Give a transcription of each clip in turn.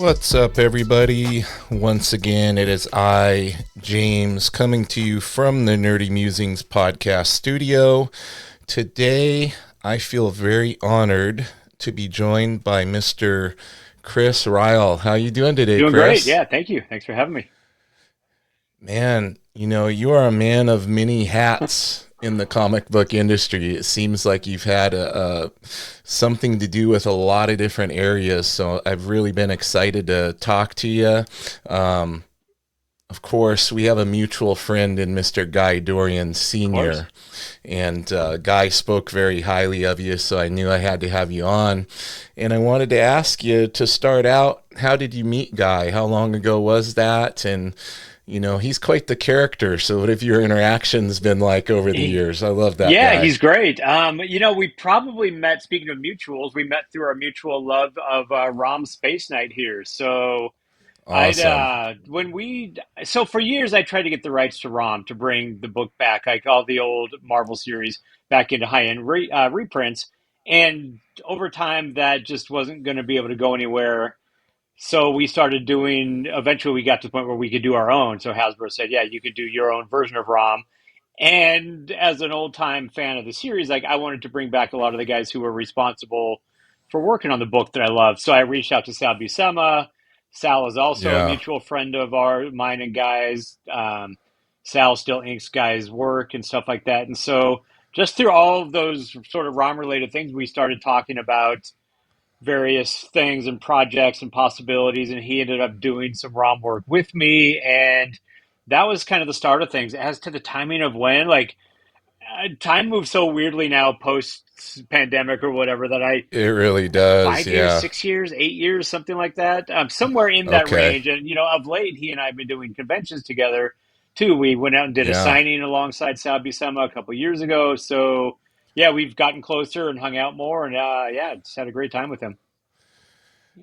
What's up, everybody? Once again, it is I, James, coming to you from the Nerdy Mewzings Podcast studio. Today, I feel very honored to be joined by Mr. Chris Ryall. How you doing today, Doing Chris? great. Yeah, thank you. Thanks for having me. Man, you are a man of many hats in the comic book industry. It seems like you've had something to do with a lot of different areas, so I've really been excited to talk to you. Of course, we have a mutual friend in Mr. Guy Dorian Sr, and Guy spoke very highly of you, so I knew I had to have you on. And I wanted to ask you to start out, how did you meet Guy? How long ago was that? And he's quite the character. So what have your interactions been like over the years? I love that Yeah, guy. he's great. We probably met, speaking of mutuals, we met through our mutual love of ROM Space Night here. So Awesome. so for years I tried to get the rights to ROM to bring the book back, like all the old Marvel series back into high-end reprints. And over time that just wasn't going to be able to go anywhere. So eventually we got to the point where we could do our own. So Hasbro said, yeah, you could do your own version of ROM. And as an old time fan of the series, like I wanted to bring back a lot of the guys who were responsible for working on the book that I loved. So I reached out to Sal Buscema. Sal is also a Yeah. mutual friend of mine and Guy's. Sal still inks Guy's work and stuff like that. And so just through all of those sort of ROM related things, we started talking about various things and projects and possibilities, and he ended up doing some ROM work with me, and that was kind of the start of things. As to the timing of when, time moves so weirdly now post pandemic or whatever that It really does. 5 years, Yeah. 6 years, 8 years, something like that, somewhere in that Okay. range. And of late, he and I have been doing conventions together too. We went out and did a Yeah. signing alongside Sal Buscema a couple years ago. So yeah, we've gotten closer and hung out more, and yeah, just had a great time with him.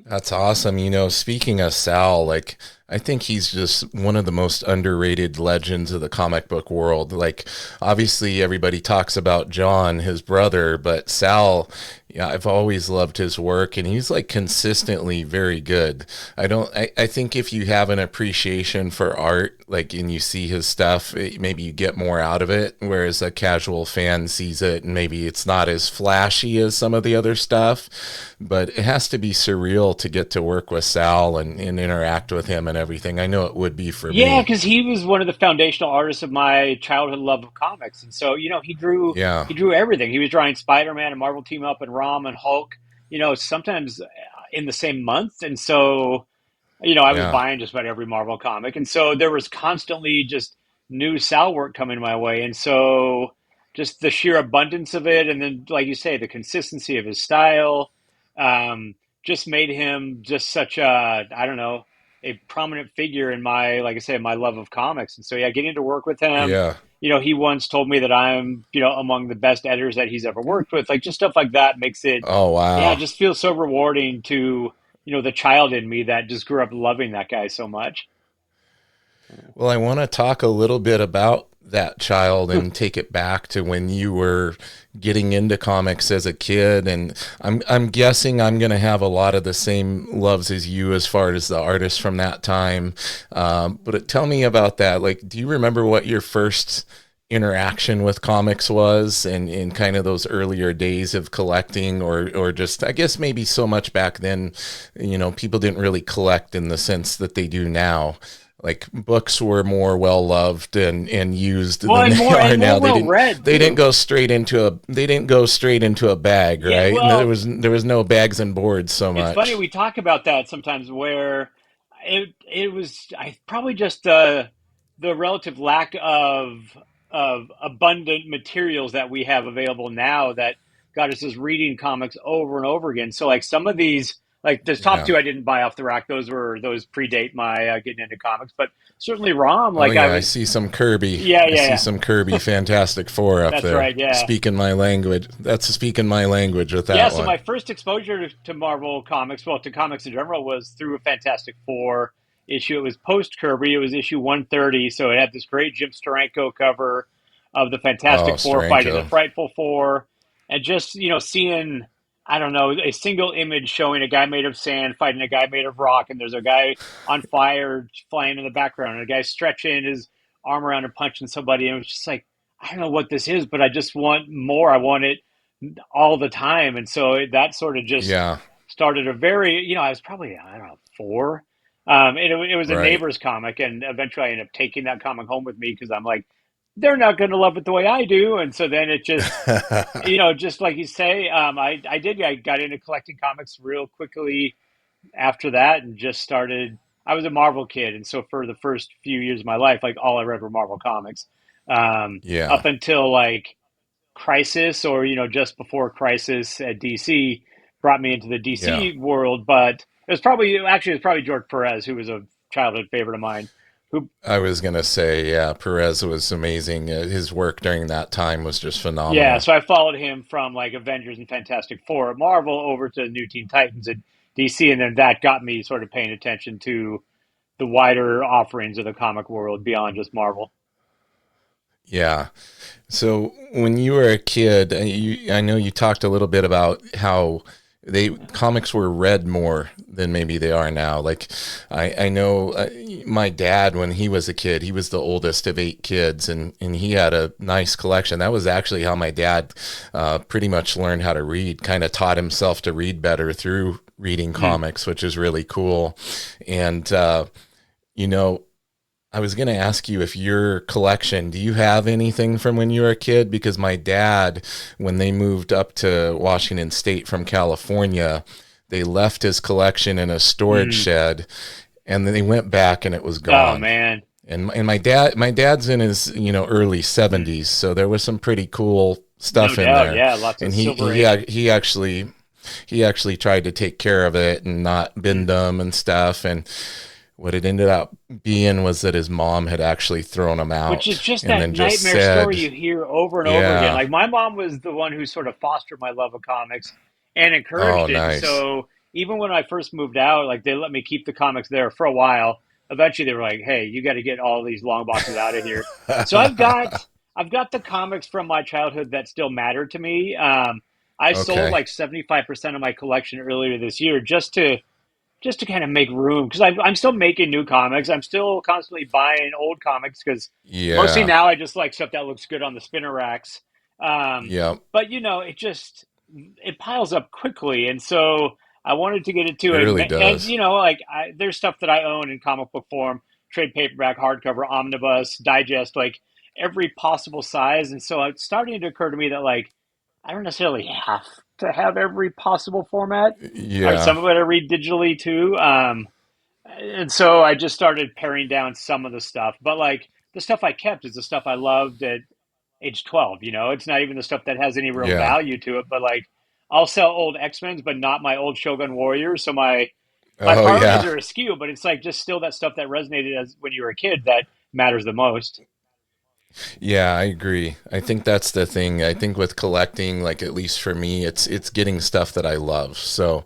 That's awesome. Speaking of Sal, like, I think he's just one of the most underrated legends of the comic book world. Like, obviously everybody talks about John, his brother, but Sal, yeah, I've always loved his work, and he's like consistently very good. I think if you have an appreciation for art, like, and you see his stuff, maybe you get more out of it, whereas a casual fan sees it and maybe it's not as flashy as some of the other stuff, but it has to be surreal to get to work with Sal and interact with him and everything. I know it would be for Yeah, me. because he was one of the foundational artists of my childhood love of comics, and so Yeah. he drew everything. He was drawing Spider-Man and Marvel Team Up and Rom and Hulk, sometimes in the same month, and so I was Yeah. buying just about every Marvel comic, and so there was constantly just new Sal work coming my way, and so just the sheer abundance of it, and then like you say, the consistency of his style, um, just made him just such a I don't know a prominent figure in my like I say my love of comics, and so yeah, getting to work with him. Yeah. He once told me that I'm among the best editors that he's ever worked with. Like just stuff like that makes it Oh, yeah, it wow. just feels so rewarding to the child in me that just grew up loving that guy so much. Well, I want to talk a little bit about that child and take it back to when you were getting into comics as a kid. And I'm guessing I'm going to have a lot of the same loves as you as far as the artists from that time. But tell me about that. Like, do you remember what your first interaction with comics was, and in kind of those earlier days of collecting, or just, I guess maybe so much back then, people didn't really collect in the sense that they do now. Like, books were more well loved and used Well, than they are and more now. well read They didn't too. go straight into a bag, Yeah, right? And well, there was no bags and boards so it's funny much. we talk about that sometimes where it was I probably just the relative lack of abundant materials that we have available now that got us just reading comics over and over again. So like some of these Like the top Yeah. two I didn't buy off the rack. Those predate my getting into comics, but certainly ROM. Oh Like I yeah, I was, see some Kirby. yeah, I yeah, see yeah. some Kirby Fantastic Four up That's there. right. Yeah, Speaking my language. That's speaking my language with yeah. that So one. my first exposure to Marvel comics, well, to comics in general, was through a Fantastic Four issue. It was post Kirby. It was issue 130. So it had this great Jim Steranko cover of the Oh, Fantastic Four fighting the Steranko. Frightful Four, and just seeing, I don't know, a single image showing a guy made of sand fighting a guy made of rock, and there's a guy on fire flying in the background, and a guy stretching his arm around and punching somebody, and it was just like, I don't know what this is, but I just want more. I want it all the time. And so that sort of just Yeah, started a very, I was probably, I don't know, four. And it was a right. neighbor's comic. And eventually I ended up taking that comic home with me because I'm like, they're not going to love it the way I do. And so then it just, just like you say, I got into collecting comics real quickly after that and just started. I was a Marvel kid. And so for the first few years of my life, like all I read were Marvel comics, Yeah, up until like Crisis, or just before Crisis at DC, brought me into the yeah. DC world. But it was probably George Perez, who was a childhood favorite of mine. Who I was gonna say, yeah, Perez was amazing. His work during that time was just Yeah, phenomenal. so I followed him from like Avengers and Fantastic Four at Marvel over to New Teen Titans at DC, and then that got me sort of paying attention to the wider offerings of the comic world beyond just Marvel. Yeah. So when you were a kid, I know you talked a little bit about how comics were read more than maybe they are now. Like I know my dad, when he was a kid, he was the oldest of 8 kids, and he had a nice collection. That was actually how my dad pretty much learned how to read, kind of taught himself to read better through reading Mm. comics, which is really cool. And, you know, I was going to ask you, if your collection, do you have anything from when you were a kid? Because my dad, when they moved up to Washington State from California, they left his collection in a storage Mm. shed, and then they went back and it was Oh gone. man, And my dad's in his, early mm. 70s, so there was some pretty cool No stuff in doubt. there. Yeah, lots of And Silver Age. he actually tried to take care of it and not Mm. bend them and stuff. And what it ended up being was that his mom had actually thrown him Which is out just and that then just nightmare story said, you hear over and over again. yeah, Like my mom was the one who sort of fostered my love of comics and oh, encouraged it. And nice. so even when I first moved out, like they let me keep the comics there for a while. Eventually they were like, "Hey, you got to get all these long boxes out of here." So I've got the comics from my childhood that still matter to me. I sold Okay. like 75% of my collection earlier this year just to kind of make room because I'm still making new comics. I'm still constantly buying old comics because mostly Yeah. now I just like stuff that looks good on the spinner racks. Um, Yep. but it piles up quickly, and so I wanted to get it It to really it. And does. like there's stuff that I own in comic book form, trade paperback, hardcover, omnibus, digest, like every possible size. And so it's starting to occur to me that like I don't necessarily have to have every possible format. Yeah. Some of it I read digitally too. And so I just started paring down some of the stuff. But like the stuff I kept is the stuff I loved at age 12. It's not even the stuff that has any real Yeah. value to it. But like I'll sell old X-Men's, but not my old Shogun Warriors. So my Oh, priorities yeah. are askew. But it's like just still that stuff that resonated as when you were a kid that matters the most. Yeah, I agree. I think that's the thing. I think with collecting, like at least for me, it's getting stuff that I love. So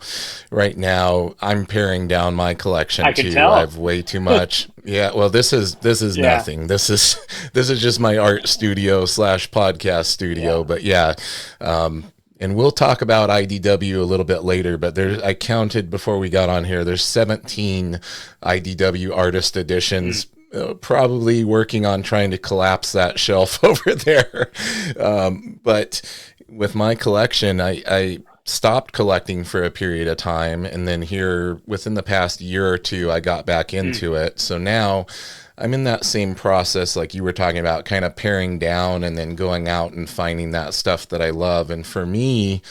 right now I'm paring down my I collection can too. I tell. have way too much. Yeah, well this is Yeah, nothing. This is just my art studio slash podcast yeah. studio. But yeah, and we'll talk about IDW a little bit later, but I counted before we got on here, there's 17 IDW artist Mm. editions, probably working on trying to collapse that shelf over there. But with my collection, I stopped collecting for a period of time. And then here within the past year or two, I got back Mm. into it. So now I'm in that same process, like you were talking about, kind of paring down and then going out and finding that stuff that I love. And for me,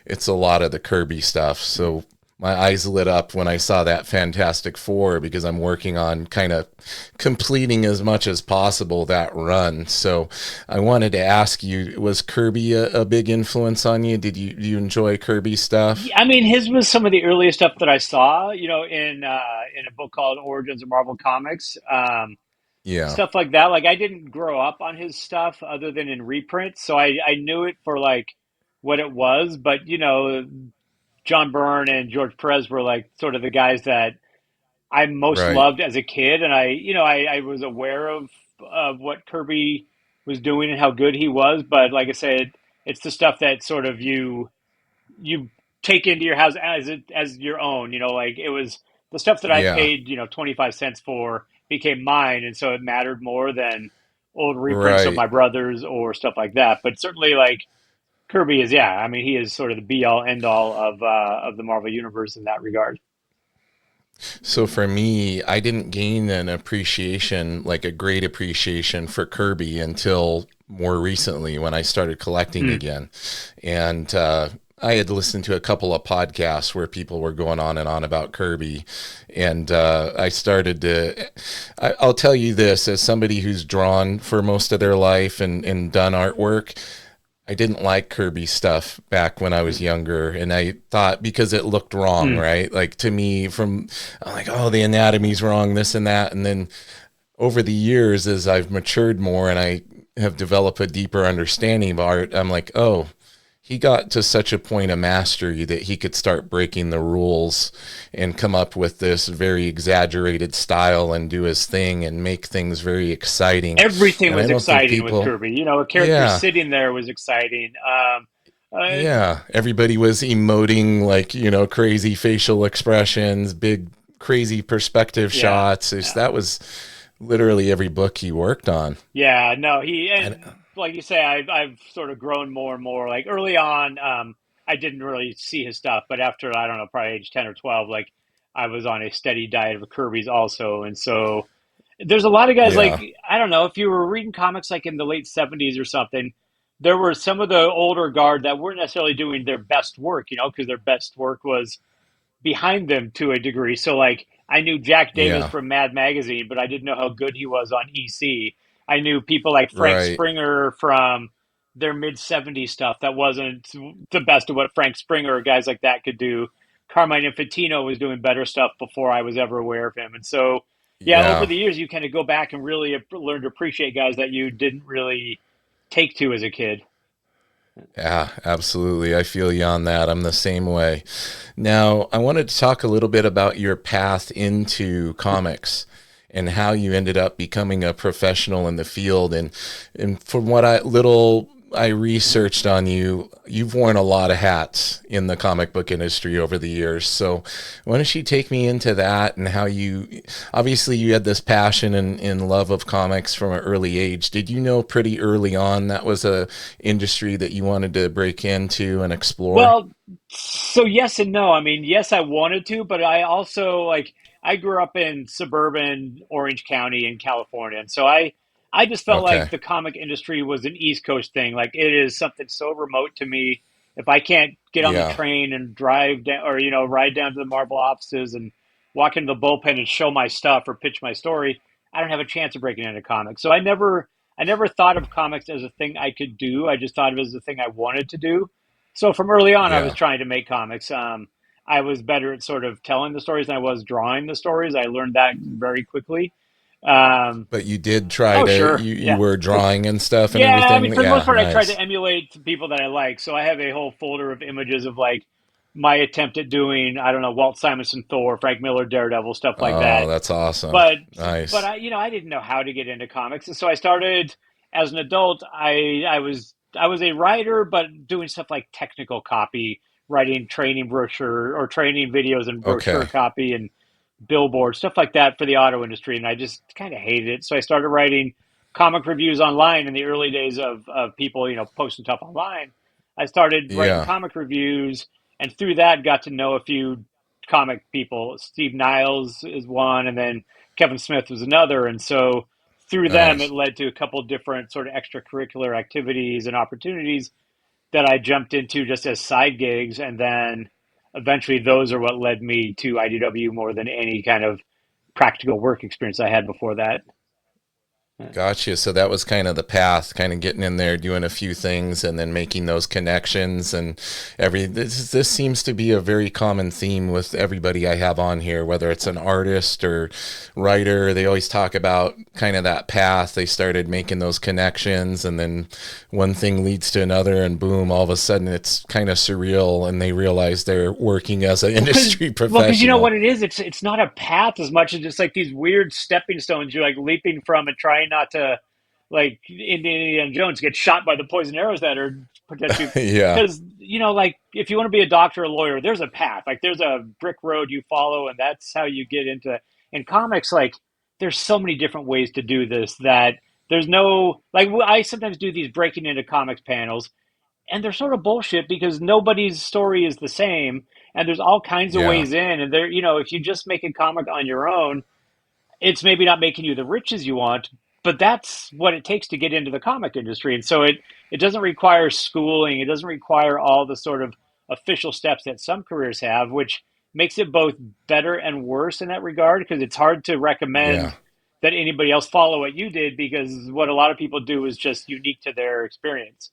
it's a lot of the Kirby stuff. So my eyes lit up when I saw that Fantastic Four, because I'm working on kind of completing as much as possible that run. So I wanted to ask you, was Kirby a big influence on you? Do you enjoy Kirby stuff? Yeah, I mean, his was some of the earliest stuff that I saw, in a book called Origins of Marvel Comics, Yeah, stuff like that. Like I didn't grow up on his stuff other than in reprints, so I knew it for like what it was. But John Byrne and George Perez were like sort of the guys that I most right. loved as a kid, and I was aware of what Kirby was doing and how good he was. But like I said, it's the stuff that sort of you take into your house as your own. Like it was the stuff that I Yeah, paid 25 cents for became mine, and so it mattered more than old reprints of right. my brothers or stuff like that. But certainly, like Kirby is, yeah. I mean, he is sort of the be all end all of the Marvel universe in that regard. So for me, I didn't gain an appreciation, like a great appreciation for Kirby until more recently when I started collecting Mm. again. And I had listened to a couple of podcasts where people were going on and on about Kirby. And I started to, I'll tell you this, as somebody who's drawn for most of their life and done artwork, I didn't like Kirby stuff back when I was younger, and I thought because it looked wrong, Mm. right? Like to me, I'm like, oh, the anatomy's wrong, this and that, and then over the years, as I've matured more and I have developed a deeper understanding of art, I'm like, oh, he got to such a point of mastery that he could start breaking the rules and come up with this very exaggerated style and do his thing and make things very exciting. Everything And I was don't think exciting with people, Kirby. A character yeah, sitting there was exciting. Uh, yeah, everybody was emoting like, crazy facial expressions, big crazy perspective yeah, shots. yeah. That was literally every book he worked on. Yeah, no, he And and like you say, I've sort of grown more and more. Like early on, I didn't really see his stuff, but after I don't know, probably age 10 or 12, like I was on a steady diet of Kirby's also, and so there's a lot of guys like yeah, I don't know if you were reading comics like in the late '70s or something. There were some of the older guard that weren't necessarily doing their best work, because their best work was behind them to a degree. So like I knew Jack Davis yeah, from Mad Magazine, but I didn't know how good he was on EC. I knew people like Frank right. Springer from their mid '70s stuff that wasn't the best of what Frank Springer or guys like that could do. Carmine Infantino was doing better stuff before I was ever aware of him. And so, yeah, over Yeah. the years, you kind of go back and really learn to appreciate guys that you didn't really take to as a kid. Yeah, absolutely. I feel you on that. I'm the same way. Now, I wanted to talk a little bit about your path into comics and how you ended up becoming a professional in the field. And from what I researched on you, you've worn a lot of hats in the comic book industry over the years. So why don't you take me into that and how obviously you had this passion and love of comics from an early age. Did you know pretty early on that was a industry that you wanted to break into and explore? Well, so yes and no. I mean, yes, I wanted to, but I also like I grew up in suburban Orange County in California, and so I just felt like Okay. the comic industry was an East Coast thing. Like it is something so remote to me. If I can't get on the Yeah. train and drive down, or ride down to the Marvel offices and walk into the bullpen and show my stuff or pitch my story, I don't have a chance of breaking into comics. So I never thought of comics as a thing I could do. I just thought of it as a thing I wanted to do. So from early on, I was Yeah. trying to make comics. I was better at sort of telling the stories than I was drawing the stories. I learned that very quickly. Um, But you did try oh, to sure, you yeah, were drawing and stuff and yeah. I mean, everything. for the most Yeah, part, I tried nice. to emulate people that I like. So I have a whole folder of images of like my attempt at doing, I don't know, Walt Simonson Thor, Frank Miller Daredevil, stuff like Oh, that. that's awesome. But but Nice. I didn't know how to get into comics, and so I started as an adult. I was a writer, but doing stuff like technical copy, writing training brochure or training videos and brochure Okay. copy and billboard stuff like that for the auto industry, and I just kind of hated it. So I started writing comic reviews online in the early days of people posting stuff online. I started writing Yeah. comic reviews, and through that got to know a few comic people. Steve Niles is one, and then Kevin Smith was another. And so through them, it Nice. led to a couple different sort of extracurricular activities and opportunities that I jumped into just as side gigs. And then eventually those are what led me to IDW more than any kind of practical work experience I had before that. Gotcha. So that was kind of the path, kind of getting in there, doing a few things, and then making those connections. And this seems to be a very common theme with everybody I have on here, whether it's an artist or writer. They always talk about kind of that path. They started making those connections, and then one thing leads to another, and boom, all of a sudden it's kind of surreal, and they realize they're working as an industry Well, because you know professional. what it is, it's not a path as much as just like these weird stepping stones you're like leaping from and trying not to, like Indiana Jones, get shot by the poison arrows that are potentially. Yeah, Because like if you want to be a doctor or a lawyer, there's a path, like there's a brick road you follow, and that's how you get into. In comics, like there's so many different ways to do this that there's no like I sometimes do these breaking into comics panels, and they're sort of bullshit because nobody's story is the same, and there's all kinds of yeah, ways in, and there if you just make a comic on your own, it's maybe not making you the riches you want, but that's what it takes to get into the comic industry. And so it doesn't require schooling, it doesn't require all the sort of official steps that some careers have, which makes it both better and worse in that regard, because it's hard to yeah. recommend that anybody else follow what you did, because what a lot of people do is just unique to their experience.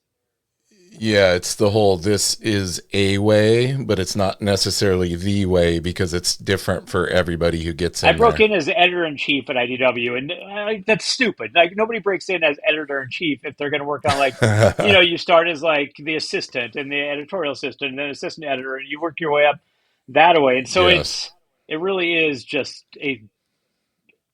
Yeah, it's the whole this is a way, but it's not necessarily the way because it's different for everybody who gets I in broke there. in as editor in chief at IDW, and that's stupid. Like nobody breaks in as editor in chief if they're going to work on like, you start as like the assistant and the editorial assistant and then assistant editor, and you work your way up that way. And so Yes. it really is just a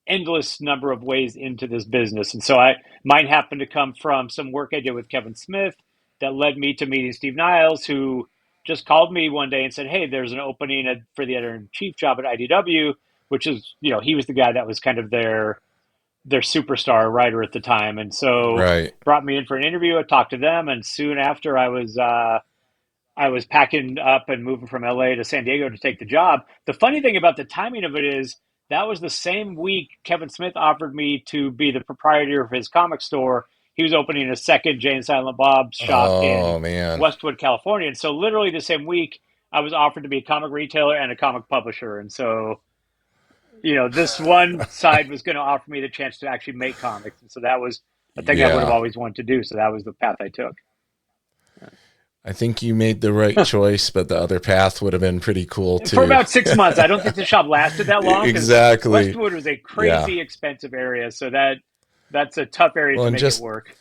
endless number of ways into this business. And so mine happened to come from some work I did with Kevin Smith that led me to meeting Steve Niles, who just called me one day and said, "Hey, there's an opening for the editor in chief job at IDW," which is, he was the guy that was kind of their superstar writer at the time. And so Right. brought me in for an interview. I talked to them, and soon after I was packing up and moving from LA to San Diego to take the job. The funny thing about the timing of it is that was the same week Kevin Smith offered me to be the proprietor of his comic store. He was opening a second Jay and Silent Bob shop in Oh man. Westwood, California. And so literally the same week I was offered to be a comic retailer and a comic publisher. And so, this one side was going to offer me the chance to actually make comics. And so that was a thing I would have Yeah. always wanted to do. So that was the path I took. I think you made the right choice, but the other path would have been pretty cool For too. about 6 months. I don't think the shop lasted that long because Exactly. Westwood was a Yeah. crazy expensive area, so that's a tough area Well, to and make it just work.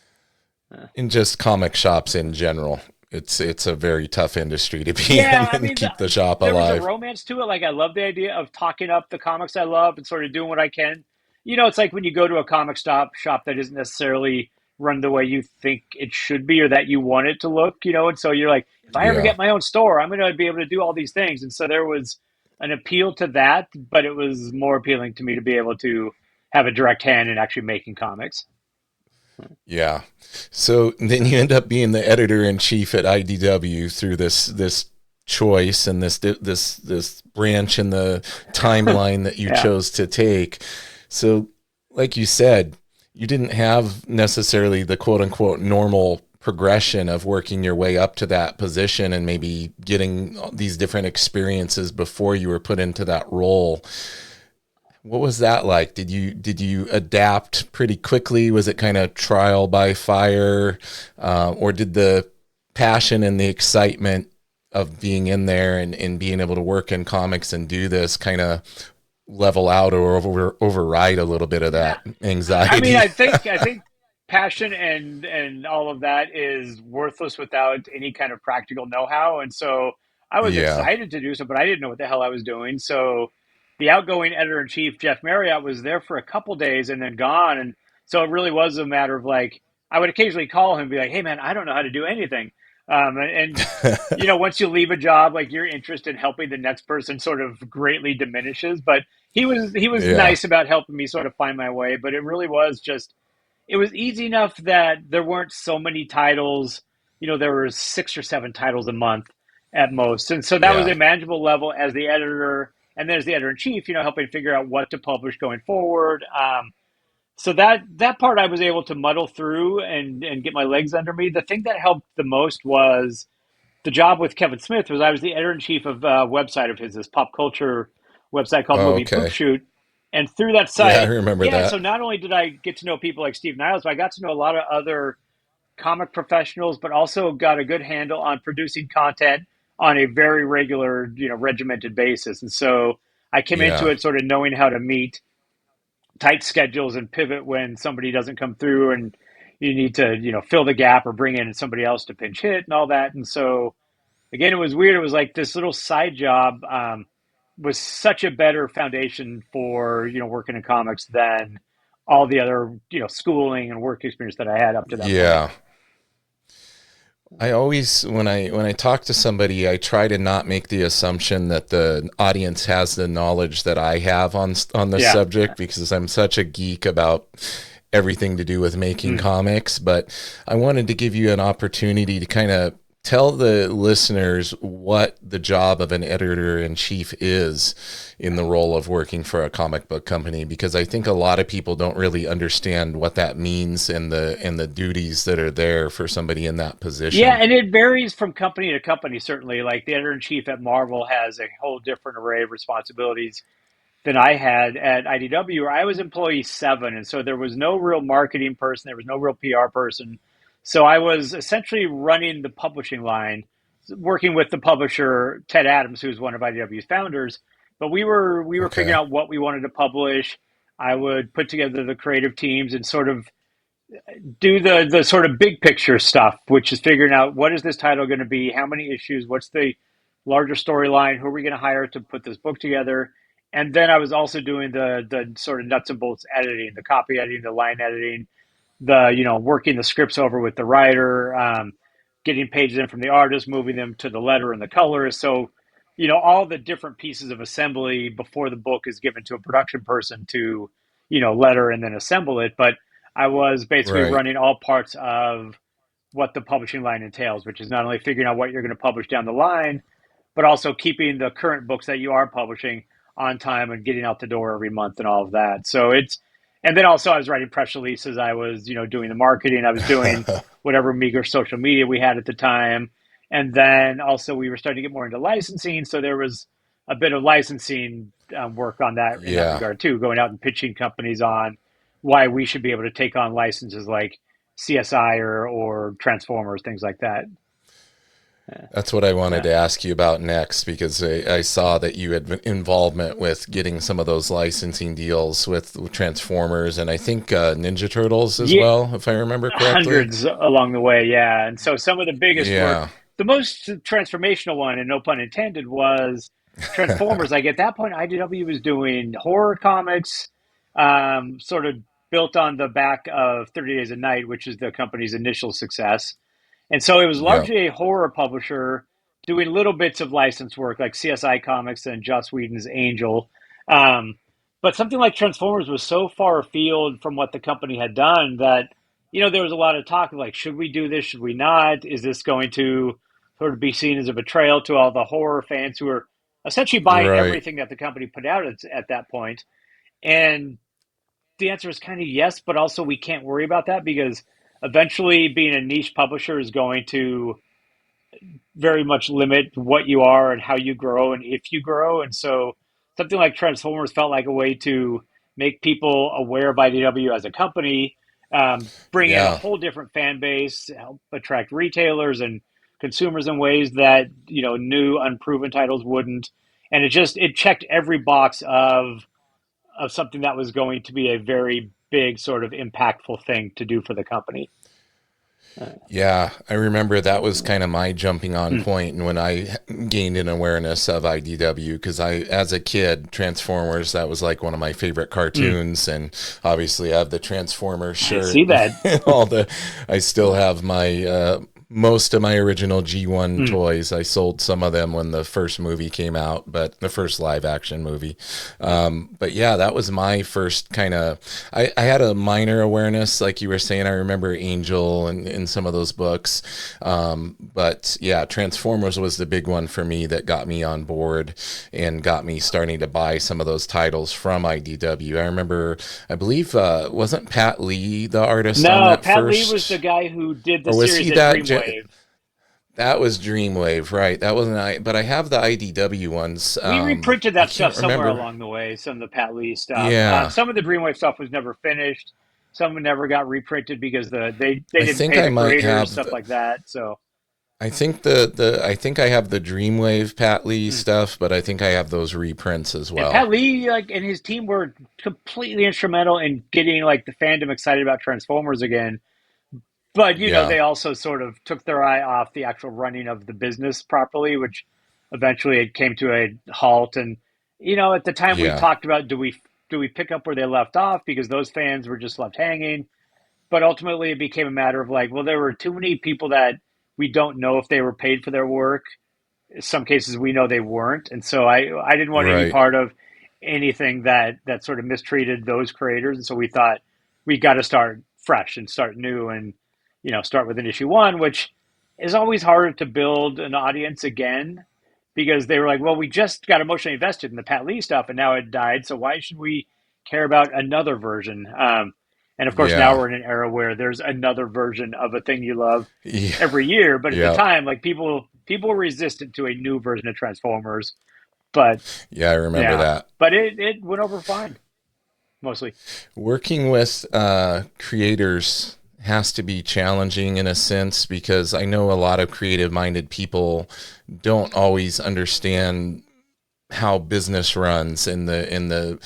Uh, in just comic shops in general, it's a very tough industry to be in yeah, I and mean, keep the shop there was a alive. romance to it. Like I love the idea of talking up the comics I love and sort of doing what I can. It's like when you go to a comic shop that isn't necessarily run the way you think it should be or that you want it to look. And so you're like, if I ever Yeah. get my own store, I'm going to be able to do all these things. And so there was an appeal to that, but it was more appealing to me to be able to have a direct hand in actually making comics. Yeah. So then you end up being the editor in chief at IDW through this choice and this branch in the timeline that you Yeah. chose to take. So, like you said, you didn't have necessarily the quote unquote normal progression of working your way up to that position and maybe getting these different experiences before you were put into that role. What was that like? Did you adapt pretty quickly? Was it kind of trial by fire, or did the passion and the excitement of being in there and being able to work in comics and do this kind of level out or override a little bit of Yeah. that I mean, anxiety? I think passion and all of that is worthless without any kind of practical know-how. And so I was Yeah, excited to do so, but I didn't know what the hell I was doing. So the outgoing editor in chief, Jeff Marriott, was there for a couple days and then gone. And so it really was a matter of like I would occasionally call him and be like, "Hey, man, I don't know how to do anything." And once you leave a job, like your interest in helping the next person sort of greatly diminishes. But he was yeah, nice about helping me sort of find my way. But it really was just it was easy enough that there weren't so many titles. There were 6 or 7 titles a month at most, and so that was yeah, a manageable level as the editor, and then as the editor in chief, helping figure out what to publish going forward. So that part I was able to muddle through and get my legs under me. The thing that helped the most was the job with Kevin Smith was I was the editor-in-chief of a website of his, this pop culture website called Oh, Movie Poop okay. Shoot. And through that Yeah, I site, remember yeah, that. so not only did I get to know people like Steve Niles, but I got to know a lot of other comic professionals, but also got a good handle on producing content on a very regular, regimented basis. And so I came into Yeah. it sort of knowing how to meet tight schedules and pivot when somebody doesn't come through and you need to, fill the gap or bring in somebody else to pinch hit and all that. And so again, it was weird. It was like this little side job was such a better foundation for, working in comics than all the other, schooling and work experience that I had up to that point. Yeah. I always, when I talk to somebody, I try to not make the assumption that the audience has the knowledge that I have on the Yeah. subject, because I'm such a geek about everything to do with making Mm. comics. But I wanted to give you an opportunity to kind of tell the listeners what the job of an editor-in-chief is in the role of working for a comic book company, because I think a lot of people don't really understand what that means and the duties that are there for somebody in that Yeah, position. and it varies from company to company, certainly. Like the editor in chief at Marvel has a whole different array of responsibilities than I had at IDW, where I was employee 7. And so there was no real marketing person, there was no real PR person. So I was essentially running the publishing line, working with the publisher, Ted Adams, who's one of IDW's founders. But we were figuring Okay. out what we wanted to publish. I would put together the creative teams and sort of do the sort of big picture stuff, which is figuring out what is this title going to be, how many issues, what's the larger storyline, who are we going to hire to put this book together, and then I was also doing the sort of nuts and bolts editing, the copy editing, the line editing, the working the scripts over with the writer, getting pages in from the artist, moving them to the letter and the colorist. So all the different pieces of assembly before the book is given to a production person to letter and then assemble it. But I was basically Right. running all parts of what the publishing line entails, which is not only figuring out what you're going to publish down the line, but also keeping the current books that you are publishing on time and getting out the door every month and all of that. So and then also I was writing press releases. I was, doing the marketing. I was doing whatever meager social media we had at the time. And then also we were starting to get more into licensing. So there was a bit of licensing work on that in that Yeah. regard too, going out and pitching companies on why we should be able to take on licenses like CSI or Transformers, things like that. That's what I wanted Yeah. to ask you about next, because I saw that you had involvement with getting some of those licensing deals with Transformers, and I think Ninja Turtles as Yeah, well, if I remember correctly. hundreds along the way, yeah. And so some of the biggest work, Yeah. the most transformational one, and no pun intended, was Transformers. Like at that point, IDW was doing horror comics, sort of built on the back of 30 Days a Night, which is the company's initial success. And so it was Yeah. largely a horror publisher doing little bits of license work like CSI Comics and Joss Whedon's Angel. Um, but something like Transformers was so far afield from what the company had done that, there was a lot of talk of like, should we do this? Should we not? Is this going to sort of be seen as a betrayal to all the horror fans who are essentially buying Right. everything that the company put out at that point? And the answer is kind of yes, but also we can't worry about that because eventually being a niche publisher is going to very much limit what you are and how you grow and if you grow. And so something like Transformers felt like a way to make people aware of IDW as a company, bring in a Yeah. whole different fan base, help attract retailers and consumers in ways that, new unproven titles wouldn't. And it checked every box of something that was going to be a very big sort of impactful thing to do for the company. Uh, Yeah, I remember that was kind of my jumping on hmm. point, and when I gained an awareness of IDW, because as a kid, Transformers, that was like one of my favorite Hmm. cartoons, and obviously I have the Transformers I shirt, see that. and I still have my most of my original G1 Hmm. toys. I sold some of them when the first movie came out, but the first live action movie. But yeah, that was my first kind of. I had a minor awareness, like you were saying. I remember Angel and some of those books, but yeah, Transformers was the big one for me that got me on board and got me starting to buy some of those titles from IDW. I remember, I believe, wasn't Pat Lee the artist on No, that Pat Lee was the first, guy who did the or was series he at that? Dreamwave. That was Dreamwave, right? That wasn't but I have the IDW ones. We reprinted I that stuff can't somewhere remember. along the way. Some of the Pat Lee stuff. Yeah, Some of the Dreamwave stuff was never finished. Some never got reprinted because they I didn't think pay I the might creators, have. stuff like that. So I think the I think I have the Dreamwave Pat Lee hmm. stuff, but I think I have those reprints as And Pat well. Lee, like, and his team were completely instrumental in getting like the fandom excited about Transformers again. But Yeah, they also sort of took their eye off the actual running of the business properly, which eventually it came to a halt. And at the time we yeah, talked about do we pick up where they left off because those fans were just left hanging. But ultimately, it became a matter of like, well, there were too many people that we don't know if they were paid for their work. In some cases, we know they weren't, and so I didn't want any right. part of anything that sort of mistreated those creators. And so we thought we got to start fresh and start new, and start with an issue one, which is always harder to build an audience again because they were like, well, we just got emotionally invested in the Pat Lee stuff, and now it died. So why should we care about another version? And of course, now Yeah, we're in an era where there's another version of a thing you love yeah, every year. But at the yeah, time, like people were resistant to a new version of Transformers. But yeah. I remember yeah, that. but it went over fine mostly. Working with creators has to be challenging in a sense because I know a lot of creative minded people don't always understand how business runs in the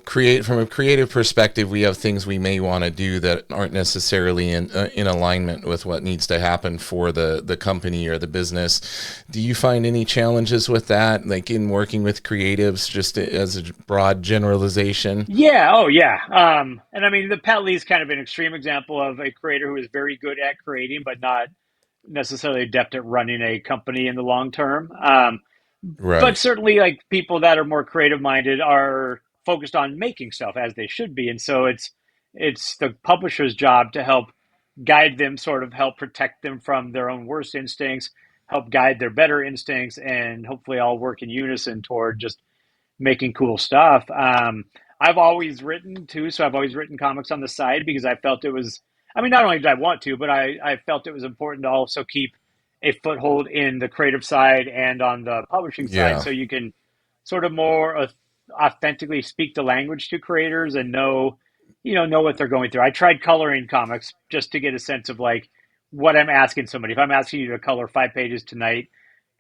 create from a creative perspective. We have things we may want to do that aren't necessarily in alignment with what needs to happen for the company or the business. Do you find any challenges with that, like in working with creatives, just as a broad generalization? Yeah. Oh, yeah. And I mean, the Pat Lee's kind of an extreme example of a creator who is very good at creating, but not necessarily adept at running a company in the long term. But Right. certainly, like people that are more creative minded are focused on making stuff as they should be, and so it's the publisher's job to help guide them, sort of help protect them from their own worst instincts, help guide their better instincts, and hopefully all work in unison toward just making cool stuff. I've always written too, so I've always written comics on the side because I felt it was. I mean, not only did I want to, but I felt it was important to also keep a foothold in the creative side and on the publishing side, Yeah. so you can sort of more authentically speak the language to creators and know what they're going through. I tried coloring comics just to get a sense of like what I'm asking somebody. If I'm asking you to color 5 pages tonight,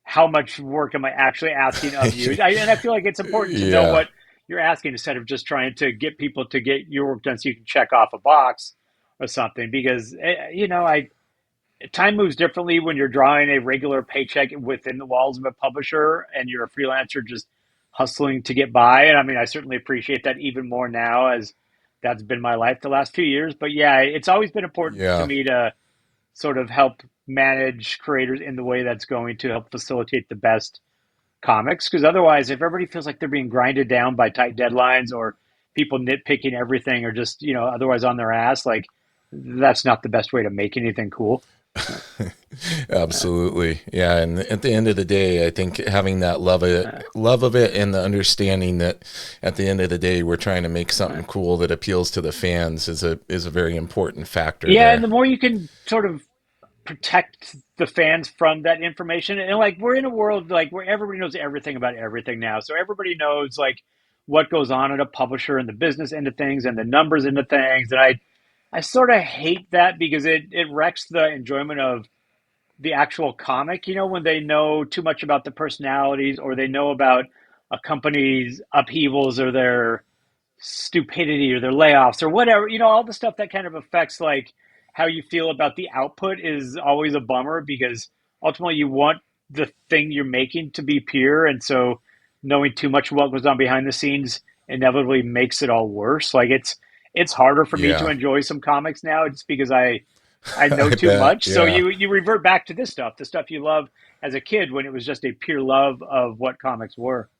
how much work am I actually asking of you? And I feel like it's important to know Yeah. what you're asking instead of just trying to get people to get your work done so you can check off a box or something. Because I time moves differently when you're drawing a regular paycheck within the walls of a publisher and you're a freelancer just hustling to get by. And I mean, I certainly appreciate that even more now as that's been my life the last few years. But yeah, it's always been important to Yeah. me to sort of help manage creators in the way that's going to help facilitate the best comics. Because otherwise, if everybody feels like they're being grinded down by tight deadlines or people nitpicking everything or just, otherwise on their ass, like that's not the best way to make anything cool. Uh, Absolutely. Yeah. And at the end of the day, I think having that uh, love of it and the understanding that at the end of the day, we're trying to make uh, something cool that appeals to the fans is a very important factor yeah, and there. the more you can sort of protect the fans from that information, and like we're in a world like where everybody knows everything about everything now, so everybody knows like what goes on at a publisher and the business end of things and the numbers into things, and I sort of hate that because it wrecks the enjoyment of the actual comic, when they know too much about the personalities or they know about a company's upheavals or their stupidity or their layoffs or whatever, all the stuff that kind of affects like how you feel about the output is always a bummer because ultimately you want the thing you're making to be pure. And so knowing too much of what goes on behind the scenes inevitably makes it all worse. Like it's harder for me to Yeah. enjoy some comics now just because I know I too bet. much. So Yeah. you revert back to this stuff, the stuff you love as a kid when it was just a pure love of what comics were.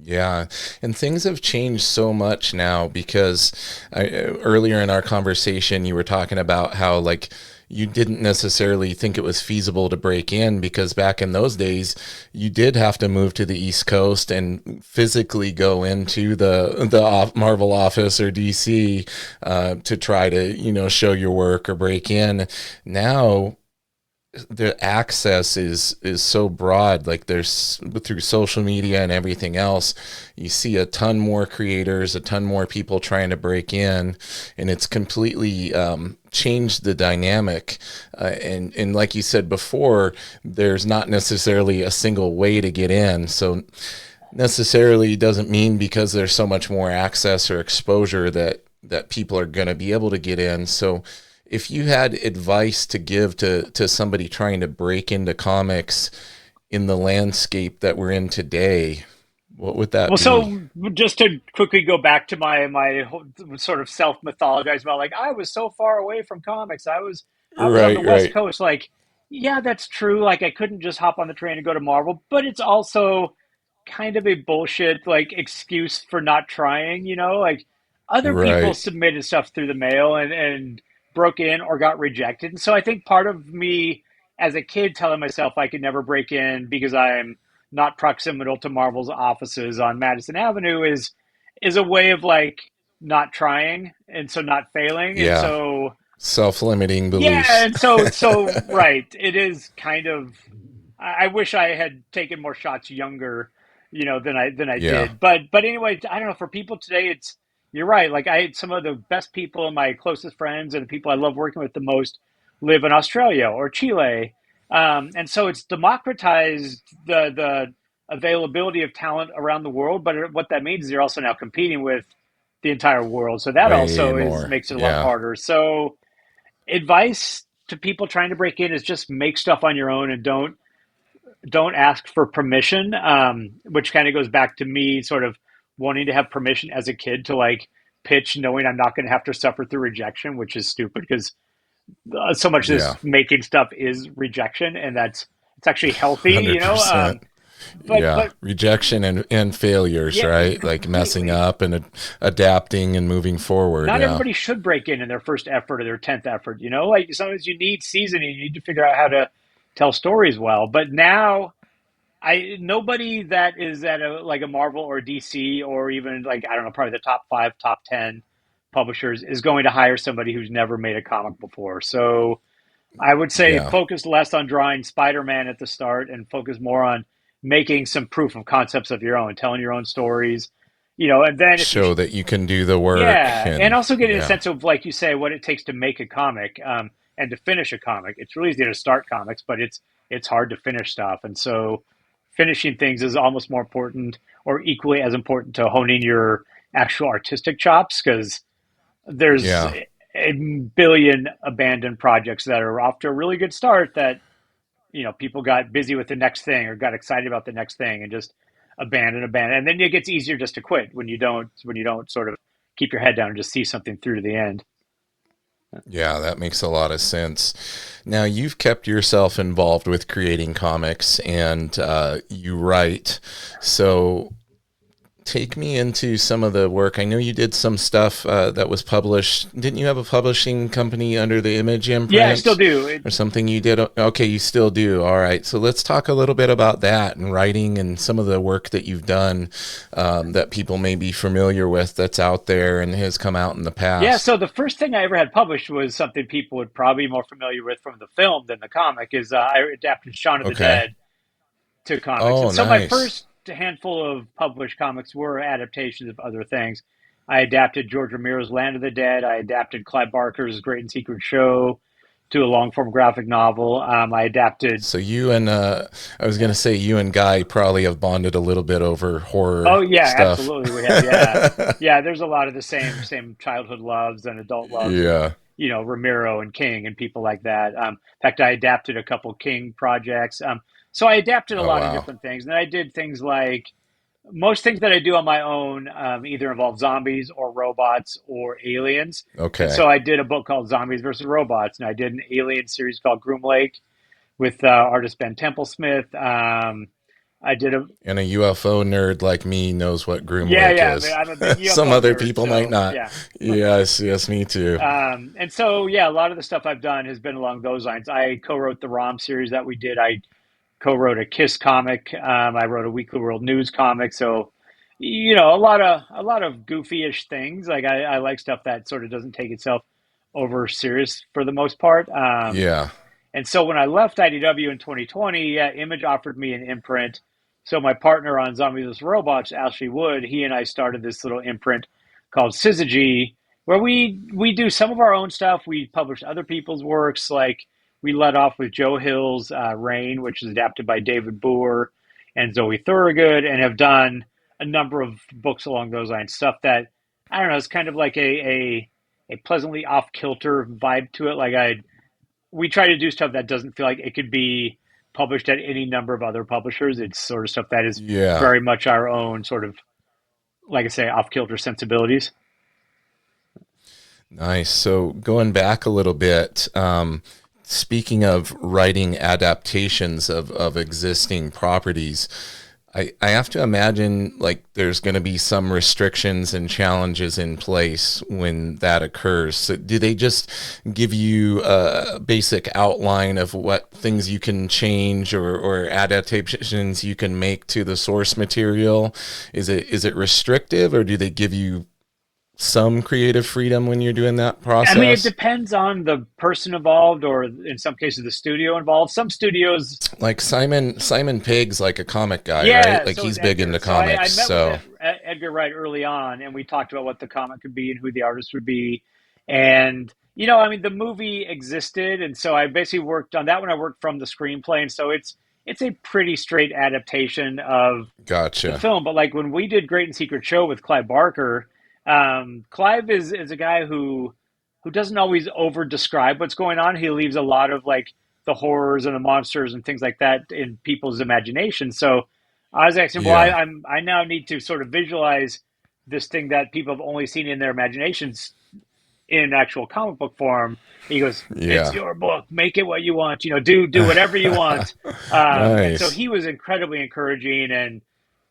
Yeah, and things have changed so much now because earlier in our conversation, you were talking about how like you didn't necessarily think it was feasible to break in because back in those days, you did have to move to the East Coast and physically go into the Marvel office or DC to try to show your work or break in. Now the access is so broad. Like there's through social media and everything else, you see a ton more creators, a ton more people trying to break in, and it's completely changed the dynamic. And like you said before, there's not necessarily a single way to get in. So necessarily doesn't mean because there's so much more access or exposure that people are going to be able to get in. So if you had advice to give to somebody trying to break into comics in the landscape that we're in today, what would that Well, be? so just to quickly go back to my sort of self mythologize about like I was so far away from comics. I was on the Right, West right, Coast. Like, yeah, that's true. Like I couldn't just hop on the train and go to Marvel, but it's also kind of a bullshit like excuse for not trying, like other people right. submitted stuff through the mail and broke in or got rejected. And so I think part of me as a kid telling myself I could never break in because I'm not proximal to Marvel's offices on Madison Avenue is a way of like not trying and so not failing. And Yeah. so Self-limiting yeah, beliefs. and so right, it is kind of. I wish I had taken more shots younger, than I Yeah. did. But anyway, I don't know. For people today, it's you're right. Like I had some of the best people and my closest friends and the people I love working with the most live in Australia or Chile, and so it's democratized the availability of talent around the world. But what that means is you're also now competing with the entire world. So that Way also is more. makes it a lot Yeah. harder. So advice to people trying to break in is just make stuff on your own and don't ask for permission, which kind of goes back to me sort of wanting to have permission as a kid to like pitch knowing I'm not going to have to suffer through rejection, which is stupid because so much of this Yeah. making stuff is rejection, and it's actually healthy, 100%. but Yeah. Rejection and failures, yeah, right? Like messing completely. up and adapting and moving forward. Not Yeah. everybody should break in their first effort or their 10th effort, like sometimes you need seasoning, you need to figure out how to tell stories well. But now I nobody that is at a Marvel or DC or even like I don't know, probably the top 5, top 10 publishers is going to hire somebody who's never made a comic before. So I would say Yeah. focus less on drawing Spider-Man at the start and focus more on making some proof of concepts of your own, telling your own stories, and then if you Show that you can do the work yeah, and and also getting a yeah. sense of, like you say, what it takes to make a comic, and to finish a comic. It's really easy to start comics, but it's hard to finish stuff, and so finishing things is almost more important, or equally as important to honing your actual artistic chops, because there's Yeah. a billion abandoned projects that are off to a really good start that people got busy with the next thing or got excited about the next thing and just abandon, and then it gets easier just to quit when you don't sort of keep your head down and just see something through to the end. Yeah, that makes a lot of sense. Now, you've kept yourself involved with creating comics and you write. So, take me into some of the work. I know you did some stuff that was published. Didn't you have a publishing company under the Image Yeah, I still imprint do. or something you did? Okay, you still do. All right. So let's talk a little bit about that and writing and some of the work that you've done that people may be familiar with that's out there and has come out in the Yeah, past. so the first thing I ever had published was something people would probably be more familiar with from the film than the comic. Is I adapted Shaun of the Okay. Dead to comics. Oh, And so my nice. first handful of published comics were adaptations of other things. I adapted George Romero's Land of the Dead. I adapted Clive Barker's Great and Secret Show to a long form graphic novel. I adapted. So you and I was gonna say you and Guy probably have bonded a little bit over horror Oh yeah, stuff. absolutely we have. Yeah. There's a lot of the same childhood loves and adult loves of Yeah. Romero and King and people like that. In fact, I adapted a couple King projects. So I adapted a Oh lot of wow. different things, and then I did things like most things that I do on my own either involve zombies or robots or aliens. And Okay. so I did a book called Zombies versus Robots, and I did an alien series called Groom Lake with artist Ben Templesmith. I did a And a UFO nerd like me knows what Groom yeah, Lake yeah. I mean, is. I'm a big Some UFO other nerd, people might so not. yeah. Yes, yes, me too. And so yeah, a lot of the stuff I've done has been along those lines. I co-wrote the ROM series that we did. I co-wrote a Kiss comic. I wrote a Weekly World News comic. So, a lot of goofy-ish things. Like I like stuff that sort of doesn't take itself over serious for the most part. Yeah. And so when I left IDW in 2020, Image offered me an imprint. So my partner on Zombies Robots, Ashley Wood, he and I started this little imprint called Syzygy, where we do some of our own stuff. We publish other people's works, like we led off with Joe Hill's Rain, which is adapted by David Boer and Zoe Thorogood, and have done a number of books along those lines. Stuff that I don't know, it's kind of like a pleasantly off kilter vibe to it. Like we try to do stuff that doesn't feel like it could be published at any number of other publishers. It's sort of stuff that is Yeah. very much our own sort of, like I say, off kilter sensibilities. Nice. So going back a little bit, speaking of writing adaptations of existing properties, I have to imagine like there's going to be some restrictions and challenges in place when that occurs. So do they just give you a basic outline of what things you can change or adaptations you can make to the source material? Is it restrictive, or do they give you some creative freedom when you're doing that I mean, it process? depends on the person involved, or in some cases, the studio involved. Some studios, Like Simon Pegg's like a comic guy, right? yeah. Like So he's is big Edgar. into So I comics. met with So Edgar Wright early on, and we talked about what the comic could be and who the artist would be. And I mean, the movie existed, and so I basically worked on that when I worked from the screenplay, and so it's a pretty straight adaptation of the gotcha. film. But like when we did Great and Secret Show with Clive Barker, Clive is a guy who doesn't always over describe what's going on. He leaves a lot of like the horrors and the monsters and things like that in people's imagination. So I was asking, well, Yeah. I now need to sort of visualize this thing that people have only seen in their imaginations in actual comic book form. He goes, "It's Yeah. your book. Make it what you want. Do whatever you want." And so Nice. he was incredibly encouraging and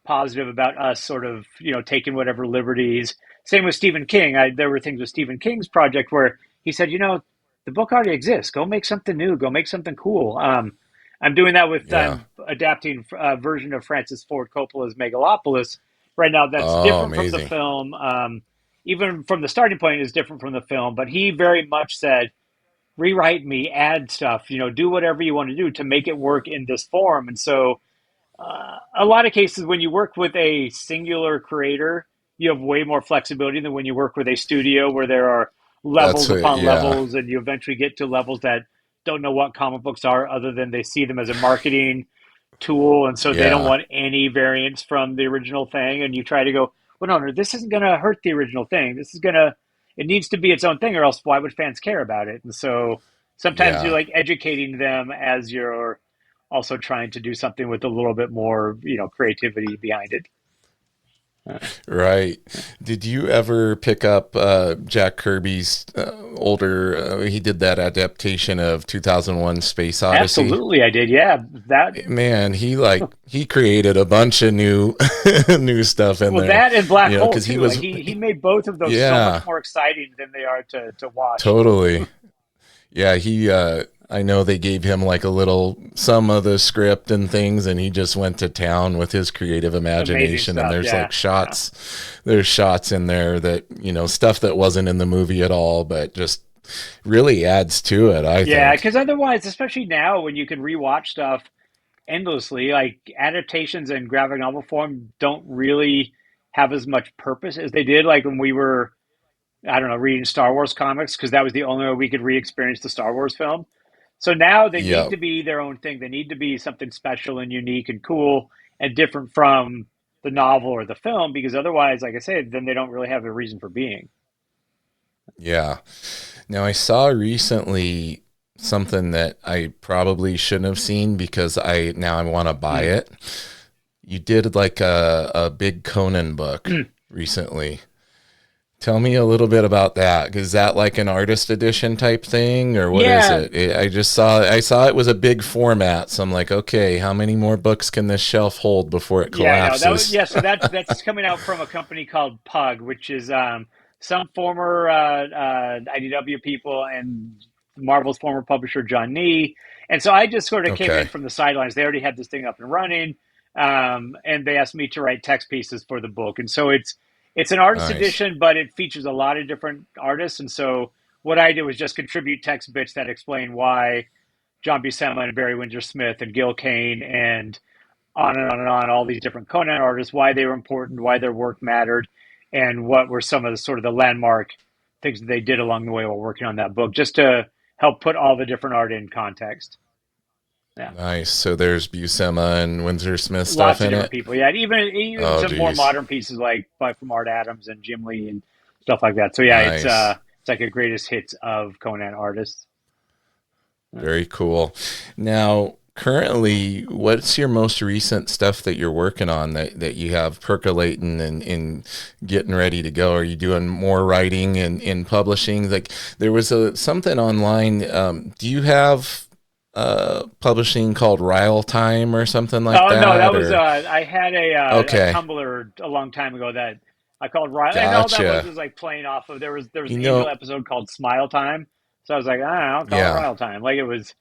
positive about us sort of taking whatever liberties. Same with Stephen King. There were things with Stephen King's project where he said, the book already exists. Go make something new. Go make something cool. I'm doing that with Yeah. I'm adapting a version of Francis Ford Coppola's Megalopolis right now. That's Oh, different from the amazing. film. Even from the starting point is different from the film. But he very much said, rewrite me, add stuff. Do whatever you want to do to make it work in this form. And so a lot of cases when you work with a singular creator, you have way more flexibility than when you work with a studio where there are That's levels what, upon yeah. levels, and you eventually get to levels that don't know what comic books are other than they see them as a marketing tool, and so they don't Yeah. want any variance from the original thing. And you try to go, well, no, this isn't going to hurt the original thing. It needs to be its own thing, or else why would fans care about it? And so sometimes you're Yeah. like educating them as you're also trying to do something with a little bit more, creativity behind it. Right. Did you ever pick up Jack Kirby's older? He did that adaptation of 2001: Space Odyssey. Absolutely, I did. Yeah, that. Man, he created a bunch of new new stuff in Well, there, that and Black Hole because he too. Like was, he made both of those so much yeah, more exciting than they are to watch. totally. Yeah, I know they gave him like a little some of the script and things, and he just went to town with his creative Amazing imagination. And stuff. there's Yeah, like yeah, there's shots in there that, stuff that wasn't in the movie at all, but just really adds to it, I yeah. think. Because otherwise, especially now when you can rewatch stuff endlessly, like adaptations in graphic novel form don't really have as much purpose as they did. Like when we were, I don't know, reading Star Wars comics, because that was the only way we could re-experience the Star Wars film. So now they need Yeah. to be their own thing. They need to be something special and unique and cool and different from the novel or the film, because otherwise, like I said, then they don't really have a reason for being. Yeah. Now I saw recently something that I probably shouldn't have seen because I want to buy Mm. it. You did like a big Conan book recently. Tell me a little bit about that. Is that like an artist edition type thing, or what is Yeah, it? I saw it was a big format, so I'm like, okay, how many more books can this shelf hold before it yeah, I know that. collapses? Yeah, so that's coming out from a company called Pug, which is some former IDW people and Marvel's former publisher John Nee. And so I just sort of came in Okay, from the sidelines. They already had this thing up and running, and they asked me to write text pieces for the book. And so it's an artist nice. edition, but it features a lot of different artists. And so what I did was just contribute text bits that explain why John Buscema and Barry Windsor Smith and Gil Kane and on and on and on, all these different Conan artists, why they were important, why their work mattered, and what were some of the sort of the landmark things that they did along the way while working on that book, just to help put all the different art in context. Yeah. Nice. So there's Buscema and Windsor Smith stuff Lots of in different it. people. Yeah. And even Oh, some more geez. modern pieces like from Art Adams and Jim Lee and stuff like that. So yeah, Nice. it's like a greatest hits of Conan artists. Very cool. Now, currently, what's your most recent stuff that you're working on that you have percolating and getting ready to go? Are you doing more writing and in publishing? Like there was something online. Do you have publishing called Ryall Time or something like Oh no, that that? was Or I had a okay, Tumblr a long time ago that I called Riley, and all that gotcha. was like playing off of there was You an annual know, episode called Smile Time, so I was like, I don't know, I'll call it yeah. Rile Time. Like it was,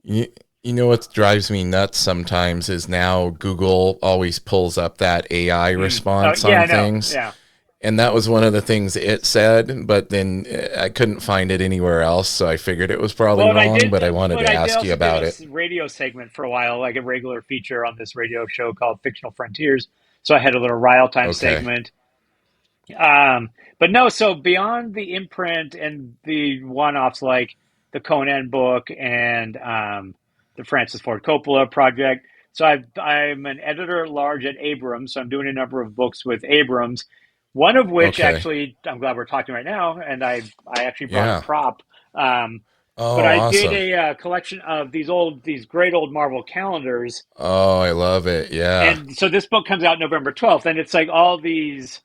You, you know what drives me nuts sometimes is now Google always pulls up that AI oh response yeah, on I know, things. yeah. And that was one of the things it said, but then I couldn't find it anywhere else, so I figured it was probably Well, wrong, but I wanted but to I did ask you also did about a it. radio segment for a while, like a regular feature on this radio show called Fictional Frontiers. So I had a little Rile Time Okay. segment. Um, but no, so beyond the imprint and the one-offs like the Conan book and the Francis Ford Coppola project, so I'm an editor at large at Abrams, so I'm doing a number of books with Abrams. One of which Okay. actually, I'm glad we're talking right now, and I actually brought a Yeah. prop. Um, but Oh, I did awesome. a collection of these great old Marvel calendars, Oh, I love it. Yeah. and so this book comes out November 12th, and it's like all these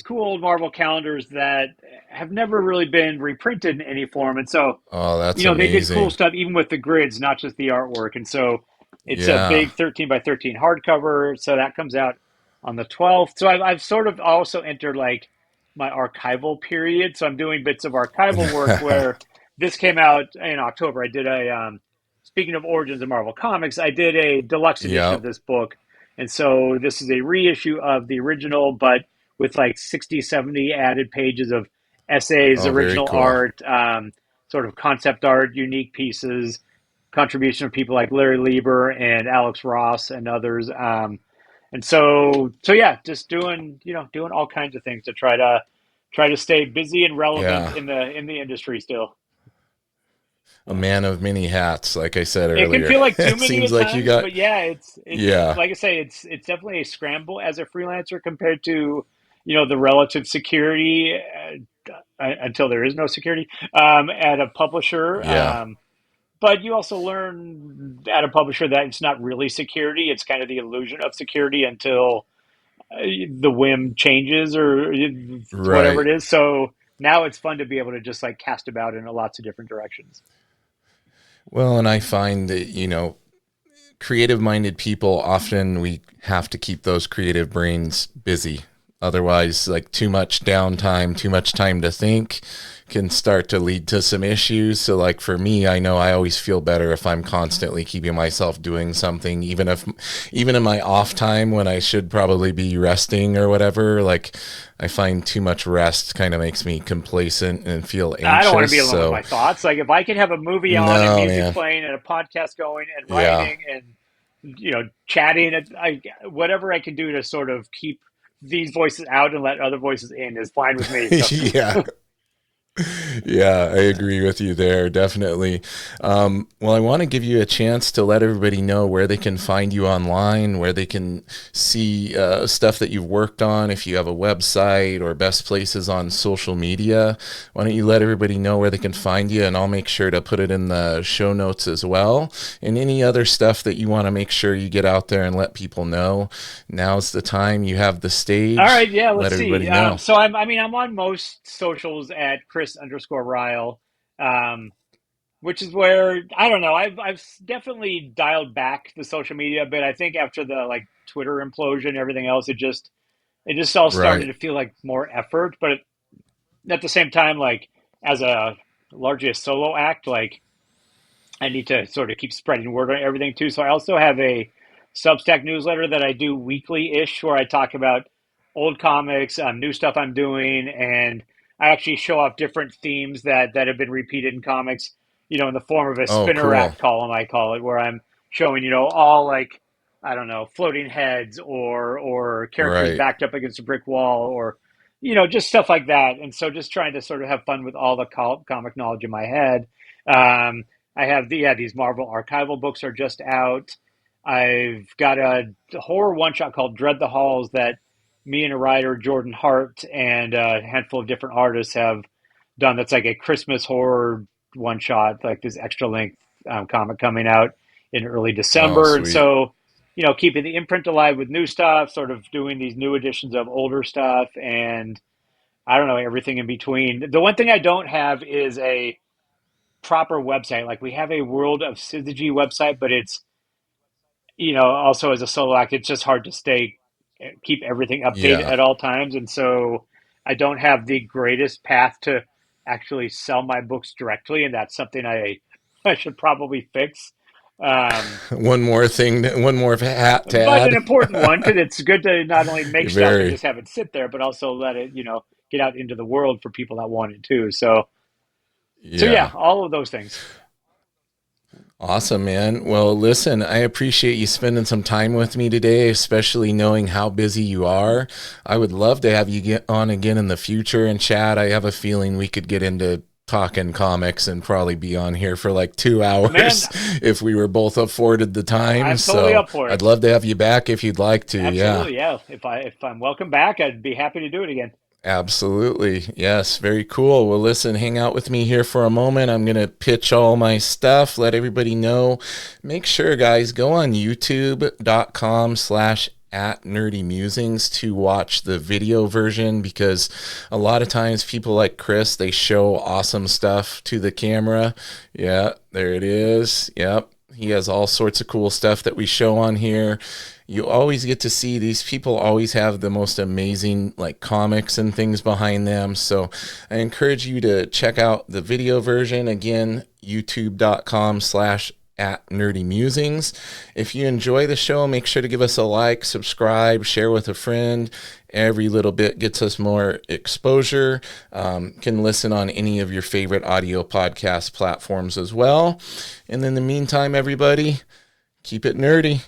cool old Marvel calendars that have never really been reprinted in any form. And so, Oh, that's they did cool amazing. stuff even with the grids, not just the artwork. And so it's a Yeah. big 13 by 13 hardcover. So that comes out on the 12th. So I've sort of also entered like my archival period. So I'm doing bits of archival work where this came out in October. I did speaking of origins of Marvel Comics, I did a deluxe edition of Yep. this book. And so this is a reissue of the original, but with like 60, 70 added pages of essays, Oh, very original cool. art, sort of concept art, unique pieces, contribution of people like Larry Lieber and Alex Ross and others. And so yeah, just doing all kinds of things to try to stay busy and relevant Yeah. in the industry still. A man of many hats, like I said It can earlier. feel like too It many seems at like you times, got, but yeah, it's yeah. like I say, it's definitely a scramble as a freelancer compared to the relative security until there is no security at a publisher. Yeah. But you also learn at a publisher that it's not really security; it's kind of the illusion of security until the whim changes or whatever Right. it is. So now it's fun to be able to just like cast about in lots of different directions. Well, and I find that, creative minded people often we have to keep those creative brains busy. Otherwise, like too much downtime, too much time to think can start to lead to some issues. So like for me, I know I always feel better if I'm constantly keeping myself doing something, even in my off time when I should probably be resting or whatever. Like I find too much rest kind of makes me complacent and feel I don't want to anxious. be alone with So my thoughts. Like if I could have a movie on and no, music man. playing and a podcast going and Yeah. writing and chatting, whatever I can do to sort of keep these voices out and let other voices in is fine with me. So Yeah. Yeah, I agree with you there, definitely. Well, I want to give you a chance to let everybody know where they can find you online, where they can see stuff that you've worked on, if you have a website or best places on social media. Why don't you let everybody know where they can find you, and I'll make sure to put it in the show notes as well. And any other stuff that you want to make sure you get out there and let people know. Now's the time. You have the all stage. right, yeah, let's Let see. everybody know. So I'm on most socials at Chris_Ryle. Which is where I don't know. I've definitely dialed back the social media a bit. I think after the like Twitter implosion, and everything else, it just all started Right. to feel like more effort. But at the same time, like as a largely a solo act, like I need to sort of keep spreading word on everything too. So I also have a Substack newsletter that I do weekly ish, where I talk about old comics, new stuff I'm doing, and I actually show off different themes that have been repeated in comics. in the form of a Oh, spinner cool. rack column, I call it, where I'm showing, all like, I don't know, floating heads or characters Right. backed up against a brick wall or, just stuff like that. And so just trying to sort of have fun with all the comic knowledge in my head. I have these Marvel archival books are just out. I've got a horror one shot called Dread the Halls that me and a writer, Jordan Hart, and a handful of different artists have done. That's like a Christmas horror one shot, like this extra length comic coming out in early Oh, December. And sweet. so, keeping the imprint alive with new stuff, sort of doing these new editions of older stuff, and I don't know, everything in between. The one thing I don't have is a proper website. Like we have a World of Syzygy website, but it's, also as a solo act, it's just hard to keep everything updated Yeah. at all times. And so I don't have the greatest path to actually sell my books directly. And that's something I should probably fix. Um, One more hat to but an add. important one because it's good to not only make stuff and Very. just have it sit there, but also let it, get out into the world for people that want it too. So yeah, Yeah. all of those things. Awesome, man. Well, listen, I appreciate you spending some time with me today, especially knowing how busy you are. I would love to have you get on again in the future and chat. I have a feeling we could get into talking comics and probably be on here for like 2 hours Man, if we were both afforded the time. I'm totally So up for I'd it. love to have you back if you'd like to. Yeah. Absolutely, yeah. If I'm welcome back, I'd be happy to do it again. Absolutely. Yes. Very cool. Well, listen, hang out with me here for a moment. I'm going to pitch all my stuff, let everybody know. Make sure, guys, go on youtube.com/at Nerdy Musings to watch the video version, because a lot of times people like Chris, they show awesome stuff to the camera. Yeah, there it is. Yep. He has all sorts of cool stuff that we show on here. You always get to see these people always have the most amazing like comics and things behind them. So I encourage you to check out the video version. Again, youtube.com/at Nerdy Musings. If you enjoy the show, make sure to give us a like, subscribe, share with a friend. Every little bit gets us more exposure. Can listen on any of your favorite audio podcast platforms as well. And in the meantime, everybody, keep it nerdy.